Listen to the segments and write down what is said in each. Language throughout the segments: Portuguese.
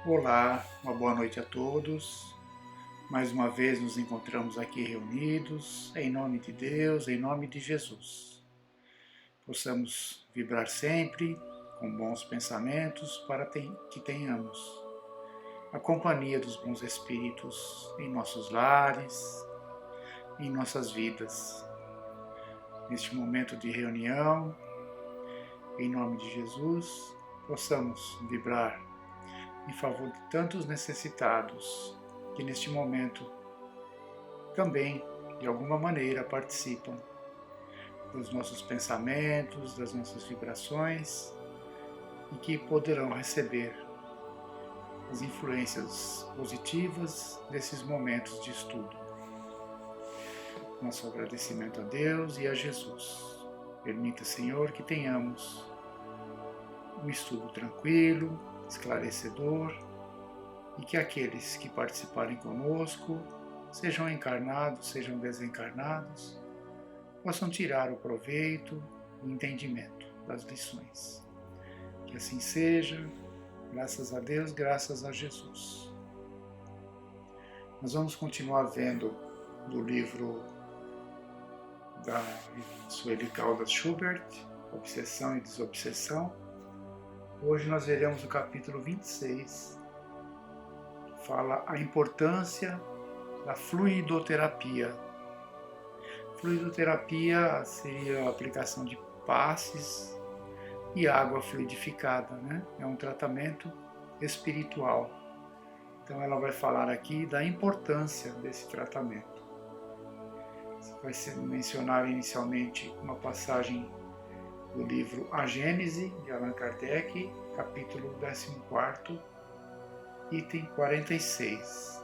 Olá, uma boa noite a todos. Mais uma vez nos encontramos aqui reunidos, em nome de Deus, em nome de Jesus. Possamos vibrar sempre com bons pensamentos para que tenhamos a companhia dos bons espíritos em nossos lares, em nossas vidas. Neste momento de reunião, em nome de Jesus, possamos vibrar em favor de tantos necessitados que neste momento também, de alguma maneira, participam dos nossos pensamentos, das nossas vibrações e que poderão receber as influências positivas desses momentos de estudo. Nosso agradecimento a Deus e a Jesus. Permita, Senhor, que tenhamos um estudo tranquilo, esclarecedor, e que aqueles que participarem conosco, sejam encarnados, sejam desencarnados, possam tirar o proveito e entendimento das lições. Que assim seja, graças a Deus, graças a Jesus. Nós vamos continuar vendo do livro da Sueli Caldas Schubert, Obsessão e Desobsessão. Hoje nós veremos o capítulo 26, que fala a importância da fluidoterapia. Fluidoterapia seria a aplicação de passes e água fluidificada, né? É um tratamento espiritual. Então ela vai falar aqui da importância desse tratamento. Vai mencionar inicialmente uma passagem do livro A Gênese, de Allan Kardec, capítulo 14, item 46.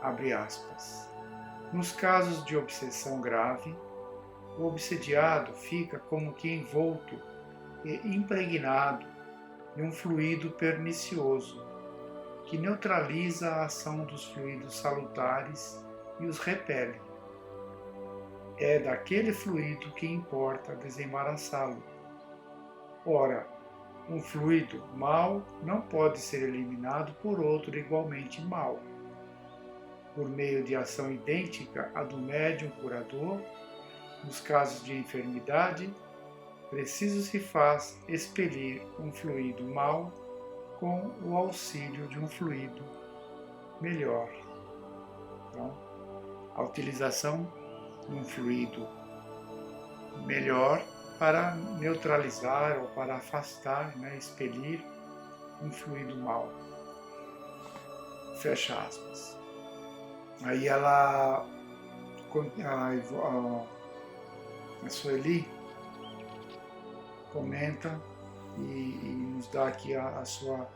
Abre aspas. Nos casos de obsessão grave, o obsediado fica como que envolto e impregnado de um fluido pernicioso, que neutraliza a ação dos fluidos salutares e os repele. É daquele fluido que importa desembaraçá-lo. Ora, um fluido mau não pode ser eliminado por outro igualmente mau. Por meio de ação idêntica à do médium curador, nos casos de enfermidade, preciso se faz expelir um fluido mau com o auxílio de um fluido melhor. Então, a utilização de um fluido melhor para neutralizar ou para afastar, expelir um fluido mau. Fecha aspas. Aí a Sueli comenta e nos dá aqui a sua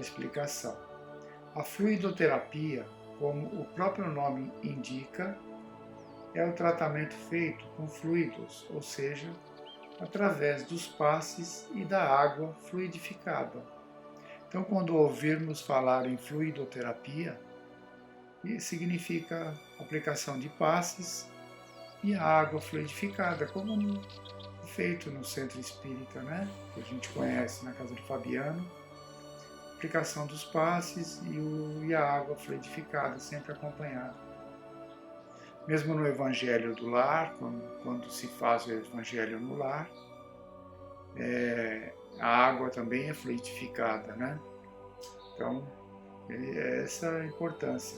explicação. A fluidoterapia, como o próprio nome indica, é o tratamento feito com fluidos, ou seja, através dos passes e da água fluidificada. Então, quando ouvirmos falar em fluidoterapia, significa aplicação de passes e água fluidificada, como feito no centro espírita, que a gente conhece na casa de Fabiano, aplicação dos passes e a água fluidificada, sempre acompanhada. Mesmo no Evangelho do Lar, quando se faz o Evangelho no lar, a água também é fluidificada, Então, essa é a importância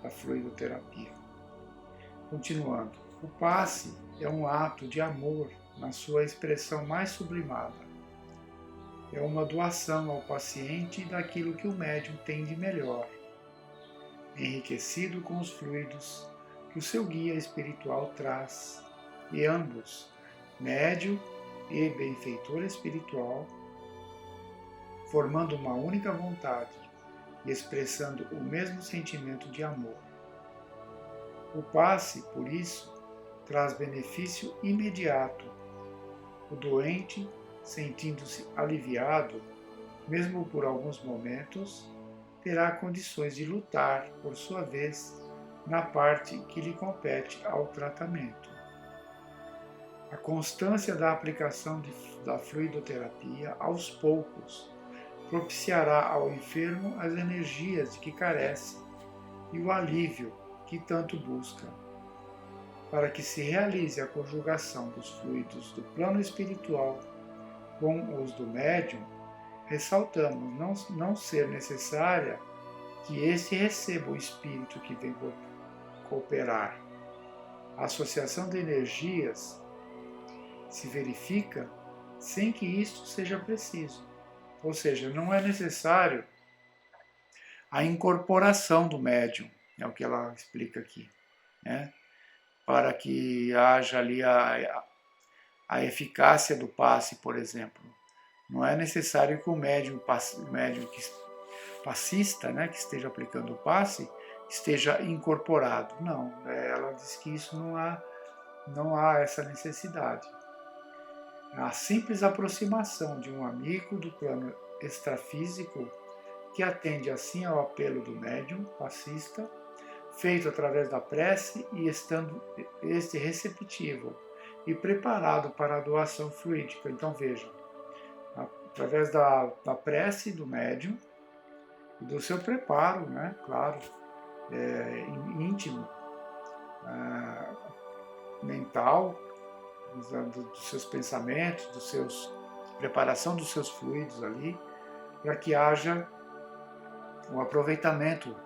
da fluidoterapia. Continuando, o passe é um ato de amor na sua expressão mais sublimada. É uma doação ao paciente daquilo que o médium tem de melhor, enriquecido com os fluidos que o seu guia espiritual traz, e ambos, médium e benfeitor espiritual, formando uma única vontade e expressando o mesmo sentimento de amor. O passe, por isso, traz benefício imediato. O doente, sentindo-se aliviado, mesmo por alguns momentos, terá condições de lutar, por sua vez, na parte que lhe compete ao tratamento. A constância da aplicação da fluidoterapia, aos poucos, propiciará ao enfermo as energias de que carece e o alívio que tanto busca. Para que se realize a conjugação dos fluidos do plano espiritual com os do médium, ressaltamos não ser necessária que este receba o espírito que vem cooperar. A associação de energias se verifica sem que isto seja preciso. Ou seja, não é necessário a incorporação do médium, é o que ela explica aqui, né? Para que haja ali a eficácia do passe, por exemplo. Não é necessário que o médium passista, né, que esteja aplicando o passe, esteja incorporado. Não, ela diz que isso não há essa necessidade. A simples aproximação de um amigo do plano extrafísico que atende assim ao apelo do médium passista, feito através da prece e estando este receptivo e preparado para a doação fluídica. Então veja, através da prece do médium e do seu preparo, né, claro, íntimo, mental, dos seus pensamentos, preparação dos seus fluidos ali, para que haja o aproveitamento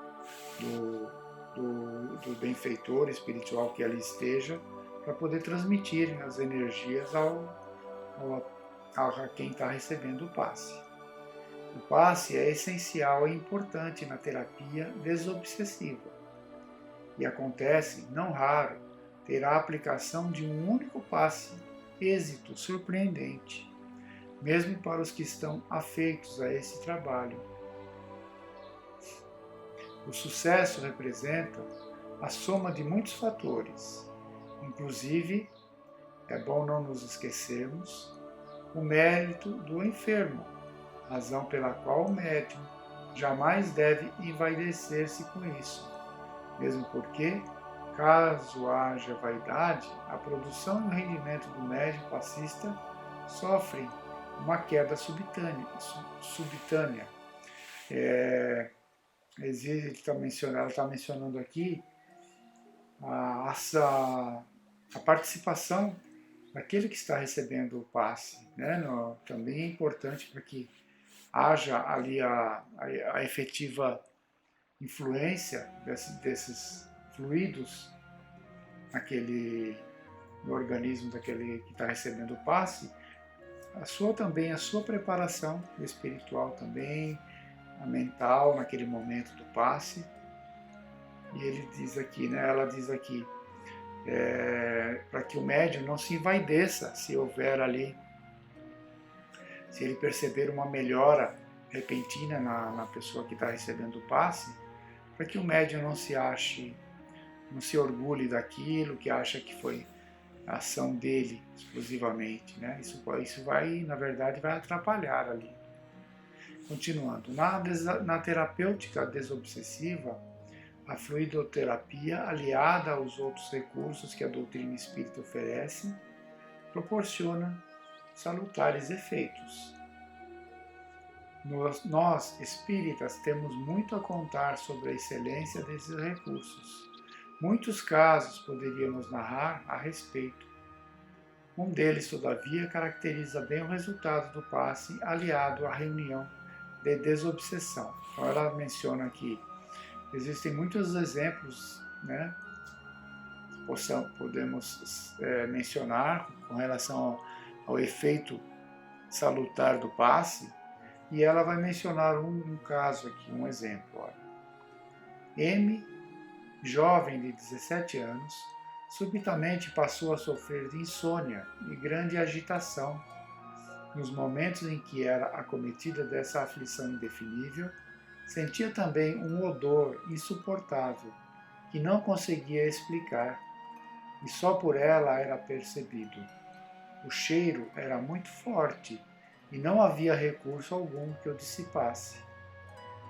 do benfeitor espiritual que ali esteja, para poder transmitir as energias a quem está recebendo o passe. O passe é essencial e importante na terapia desobsessiva e acontece, não raro, ter a aplicação de um único passe êxito surpreendente, mesmo para os que estão afeitos a esse trabalho. O sucesso representa a soma de muitos fatores, inclusive, é bom não nos esquecermos, o mérito do enfermo, razão pela qual o médium jamais deve envaidecer-se com isso, mesmo porque, caso haja vaidade, a produção e o rendimento do médium passista sofrem uma queda subitânea. Ela está mencionando aqui a participação daquele que está recebendo o passe, né? Também é importante para que haja ali a efetiva influência desses fluidos no organismo daquele que está recebendo o passe, a sua preparação espiritual também, a mental naquele momento do passe. E ele diz aqui, né, ela diz aqui, para que o médium não se envaideça se houver ali, se ele perceber uma melhora repentina na pessoa que está recebendo o passe, para que o médium não se orgulhe daquilo, que acha que foi a ação dele exclusivamente, né? Isso vai, na verdade, vai atrapalhar ali. Continuando, na terapêutica desobsessiva, a fluidoterapia, aliada aos outros recursos que a doutrina espírita oferece, proporciona salutares efeitos. Nós, espíritas, temos muito a contar sobre a excelência desses recursos. Muitos casos poderíamos narrar a respeito. Um deles, todavia, caracteriza bem o resultado do passe aliado à reunião de desobsessão. Então ela menciona aqui, existem muitos exemplos, né? Podemos mencionar com relação ao efeito salutar do passe, e ela vai mencionar um caso aqui, um exemplo. Olha. M, jovem de 17 anos, subitamente passou a sofrer de insônia e grande agitação. Nos momentos em que era acometida dessa aflição indefinível, sentia também um odor insuportável, que não conseguia explicar, e só por ela era percebido. O cheiro era muito forte e não havia recurso algum que o dissipasse.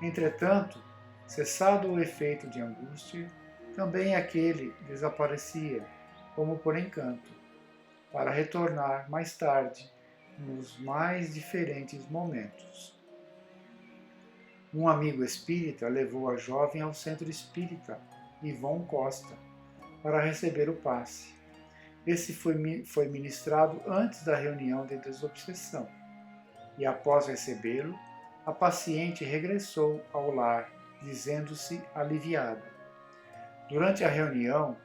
Entretanto, cessado o efeito de angústia, também aquele desaparecia, como por encanto, para retornar mais tarde, nos mais diferentes momentos. Um amigo espírita levou a jovem ao centro espírita Ivon Costa para receber o passe. Esse foi ministrado antes da reunião de desobsessão e, após recebê-lo, a paciente regressou ao lar, dizendo-se aliviada. Durante a reunião,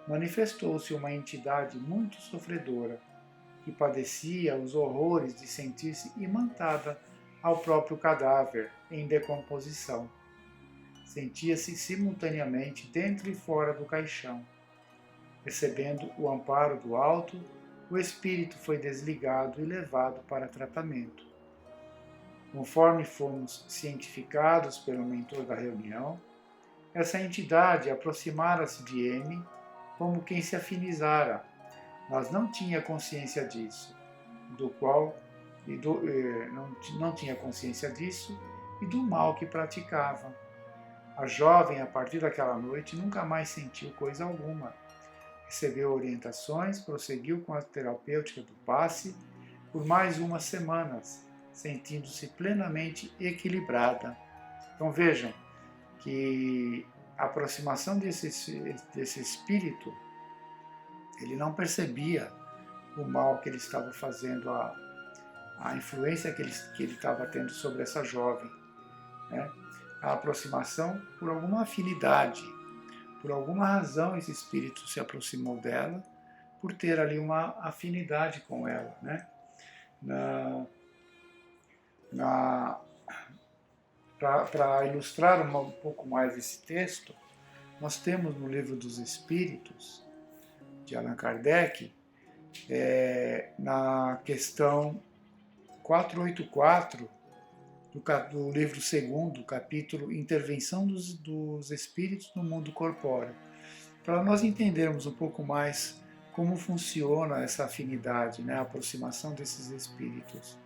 manifestou-se uma entidade muito sofredora, que padecia os horrores de sentir-se imantada ao próprio cadáver em decomposição. Sentia-se simultaneamente dentro e fora do caixão. Recebendo o amparo do alto, o espírito foi desligado e levado para tratamento. Conforme fomos cientificados pelo mentor da reunião, essa entidade aproximara-se de M como quem se afinizara, mas não tinha consciência disso, não tinha consciência disso e do mal que praticava. A jovem, a partir daquela noite, nunca mais sentiu coisa alguma. Recebeu orientações, prosseguiu com a terapêutica do passe por mais umas semanas, sentindo-se plenamente equilibrada. Então vejam que a aproximação desse espírito, ele não percebia o mal que ele estava fazendo, a influência que ele estava tendo sobre essa jovem. Né? A aproximação por alguma afinidade, por alguma razão esse espírito se aproximou dela, por ter ali uma afinidade com ela. Né? Para ilustrar um pouco mais esse texto, nós temos no Livro dos Espíritos, de Allan Kardec, na questão 484 do livro 2º, capítulo Intervenção dos Espíritos no Mundo Corpóreo, para nós entendermos um pouco mais como funciona essa afinidade, né, a aproximação desses espíritos.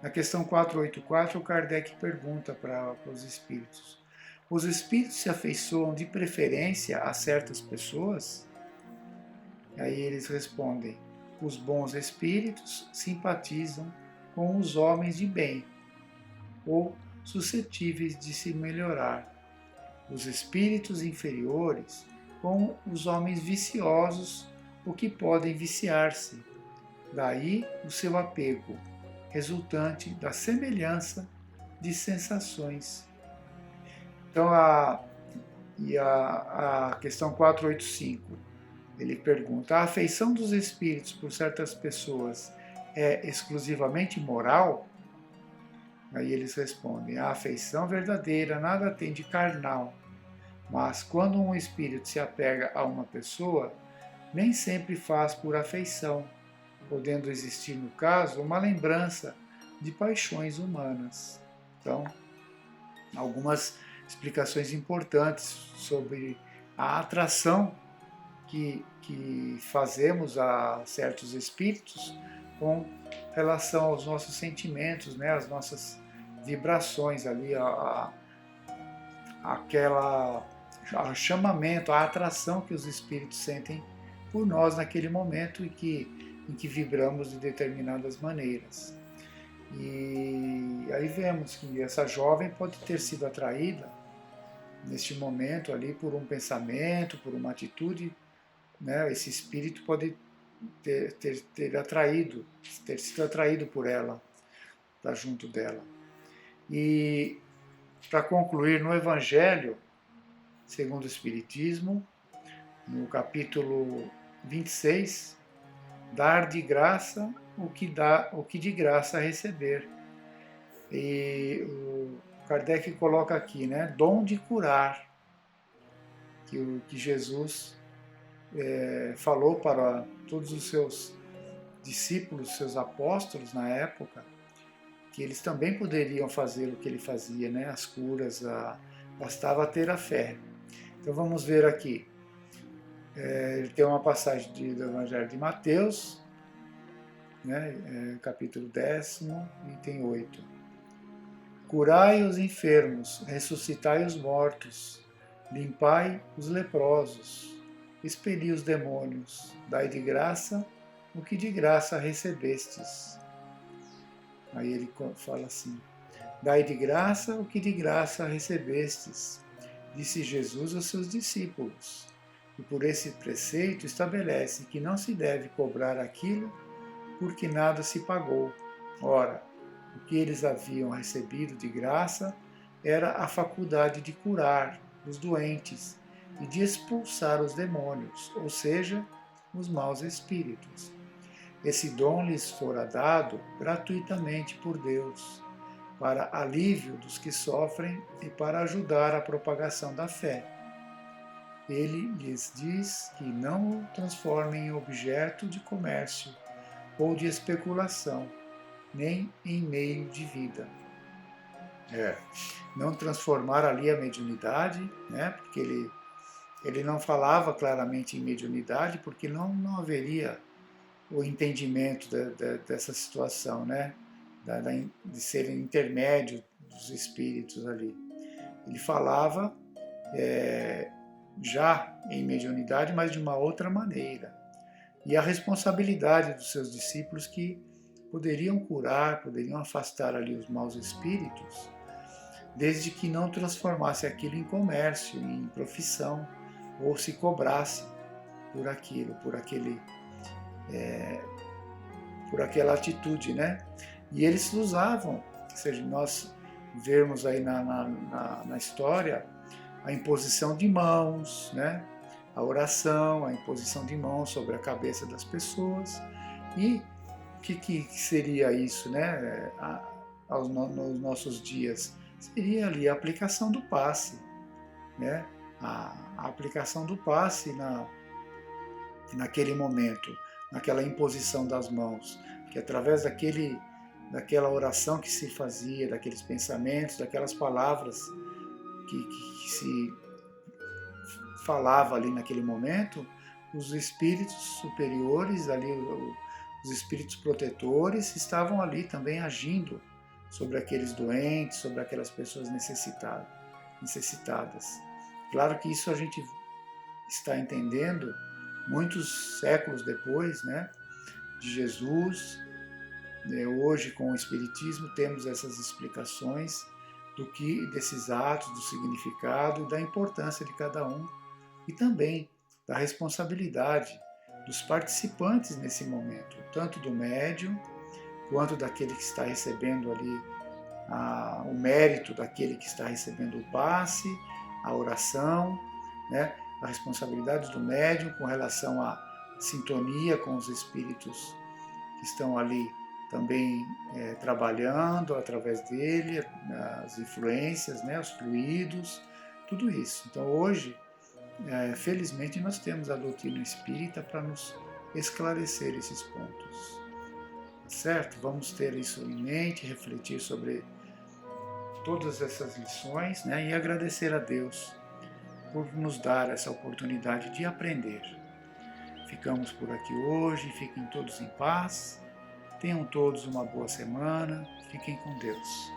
Na questão 484, o Kardec pergunta para os espíritos: os espíritos se afeiçoam de preferência a certas pessoas? Aí eles respondem: os bons espíritos simpatizam com os homens de bem, ou suscetíveis de se melhorar. Os espíritos inferiores com os homens viciosos, ou que podem viciar-se. Daí o seu apego, resultante da semelhança de sensações. Então, a questão 485, ele pergunta: a afeição dos espíritos por certas pessoas é exclusivamente moral? Aí eles respondem: a afeição verdadeira nada tem de carnal, mas quando um espírito se apega a uma pessoa, nem sempre faz por afeição, podendo existir, no caso, uma lembrança de paixões humanas. Então, algumas explicações importantes sobre a atração que fazemos a certos espíritos com relação aos nossos sentimentos, né, as nossas vibrações ali, aquela chamamento, a atração que os espíritos sentem por nós naquele momento em que vibramos de determinadas maneiras. E aí vemos que essa jovem pode ter sido atraída neste momento ali por um pensamento, por uma atitude, né? Esse espírito pode ter sido atraído por ela, para junto dela. E para concluir, no Evangelho segundo o Espiritismo, no capítulo 26, dar de graça o que de graça receber. E o Kardec coloca aqui, né, dom de curar, que Jesus falou para todos os seus discípulos, seus apóstolos na época, que eles também poderiam fazer o que ele fazia, né, as curas, bastava ter a fé. Então vamos ver aqui. Ele tem uma passagem do Evangelho de Mateus, né, capítulo 10, item 8. Curai os enfermos, ressuscitai os mortos, limpai os leprosos, expeli os demônios, dai de graça o que de graça recebestes. Aí ele fala assim: Dai de graça o que de graça recebestes, disse Jesus aos seus discípulos. E por esse preceito estabelece que não se deve cobrar aquilo por que nada se pagou. Ora, o que eles haviam recebido de graça era a faculdade de curar os doentes e de expulsar os demônios, ou seja, os maus espíritos. Esse dom lhes fora dado gratuitamente por Deus, para alívio dos que sofrem e para ajudar a propagação da fé. Ele lhes diz que não o transformem em objeto de comércio ou de especulação, nem em meio de vida. Não transformar ali a mediunidade, né? Porque ele não falava claramente em mediunidade, porque não haveria o entendimento dessa situação, né? De ser intermédio dos espíritos ali. Ele falava já em mediunidade, mas de uma outra maneira. E a responsabilidade dos seus discípulos que poderiam curar, poderiam afastar ali os maus espíritos, desde que não transformasse aquilo em comércio, em profissão, ou se cobrasse por aquilo, por aquela atitude, né? E eles usavam, ou seja, nós vemos aí na história a imposição de mãos, né? A oração, a imposição de mãos sobre a cabeça das pessoas. E o que seria isso, né? Nos nossos dias? Seria ali a aplicação do passe, né? A aplicação do passe naquele momento, naquela imposição das mãos, que através daquela oração que se fazia, daqueles pensamentos, daquelas palavras que se falava ali naquele momento, os espíritos superiores, ali, os espíritos protetores, estavam ali também agindo sobre aqueles doentes, sobre aquelas pessoas necessitadas. Claro que isso a gente está entendendo muitos séculos depois, né, de Jesus. Hoje, com o Espiritismo, temos essas explicações desses atos, do significado e da importância de cada um, e também da responsabilidade dos participantes nesse momento, tanto do médium quanto daquele que está recebendo ali o mérito daquele que está recebendo o passe, a oração, né? A responsabilidade do médium com relação à sintonia com os espíritos que estão ali também trabalhando através dele, as influências, né? Os fluidos, tudo isso. Então hoje, felizmente, nós temos a doutrina espírita para nos esclarecer esses pontos. Certo? Vamos ter isso em mente, refletir sobre todas essas lições, né? E agradecer a Deus por nos dar essa oportunidade de aprender. Ficamos por aqui hoje, fiquem todos em paz, tenham todos uma boa semana, fiquem com Deus.